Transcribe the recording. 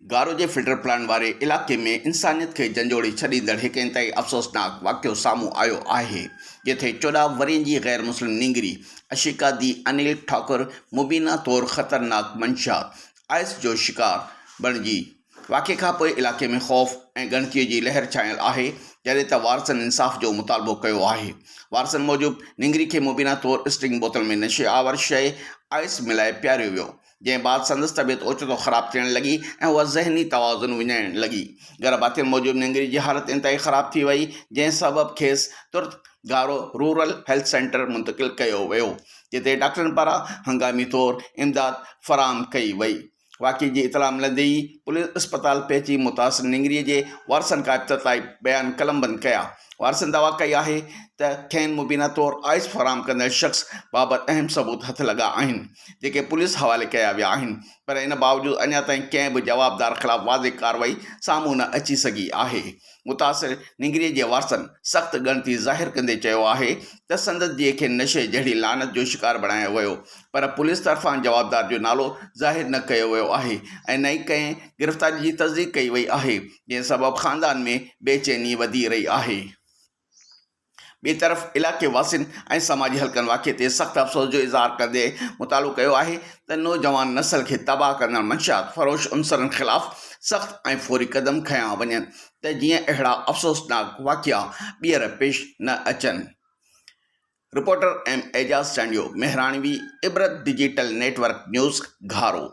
गारो जे filter plant वारे इलाक़े में इंसानियत खे झंझोड़ी छॾींदड़ हिकु इंतहाई अफ़सोसनाक वाक़ियो साम्हूं आयो आहे, जिथे 14 वरियनि जी गैर मुस्लिम निंगरी अशिका दी अनिल ठाकुर मुबीना तौरु ख़तरनाक मंशात आइस जो शिकार बणिजी। वाक़े खां पोइ इलाक़े में ख़ौफ़ ऐं ॻणतीअ जी लहर छायल आहे, जॾहिं त वारसनि इंसाफ़ जो मुतालबो कयो आहे। वारसनि मूजिबि निंगरी खे मुबीना तौरु स्टिंग बोतल में नशे आवर शइ आइस मिलाए पियारियो वियो, जंहिं बाद संदसि तबियत ओचितो ख़राबु थियण लॻी ऐं उहा ज़हनी तवाज़ुन विञाइण लॻी। घर भातियुनि मूजिबि निंगरी जी हालत इंतहाई ख़राबु थी वई, जंहिं सबबु खेसि तुर्त गारो रूरल हेल्थ सेंटर मुंतक़िल कयो वियो, जिते डॉक्टरनि पारां हंगामी तौरु इमदाद फ़राहम कई वई। वाक़े जी इतला मिलंदे ई पुलिस अस्पताल पहुची मुतासिर निंगरीअ जे वारसनि खां इब्तिदाई बयान कलमबंद कया। वारसनि दावा कई आहे त खेनि मुबीना तौरु आइस फ़राहम कंदड़ शख़्स बाबति अहम सबूत हथ लॻा आहिनि, जेके पुलिस हवाले कया विया आहिनि, पर इन बावजूदि अञा ताईं कंहिं बि जवाबदार ख़िलाफ़ु वाज़े कार्रवाई साम्हूं न अची सघी आहे। मुतासिर निंगरीअ जे वारसनि सख़्तु ॻणती ज़ाहिर कंदे चयो आहे त संदसि धीअ खे नशे जहिड़ी लानत जो शिकार बणायो वियो, पर पुलिस तरफ़ां जवाबदार जो नालो ज़ाहिर न कयो वियो आहे ऐं न ई कंहिं गिरफ़्तारी जी तस्दीक़ कई वई आहे, जंहिं सबबु ख़ानदान में बेचैनी वधी रही आहे। ॿिए तरफ़ इलाइक़े वासियुनि ऐं समाजी हल्कनि वाक़े ते सख़्तु अफ़सोस जो इज़हार कंदे मुतालो कयो आहे त नौजवान नसल खे तबाह कंदड़ मंशात फ़रोश उनसरनि ख़िलाफ़ सख़्तु ऐं फ़ौरी क़दम खयां वञनि त जीअं अहिड़ा अफ़सोसनाक वाक़िया ॿीहर पेश न अचनि। रिपोर्टर एम एजाज़ चांडियो, मेहरानवी, इबरत डिजिटल नेटवर्क न्यूज़, घारो।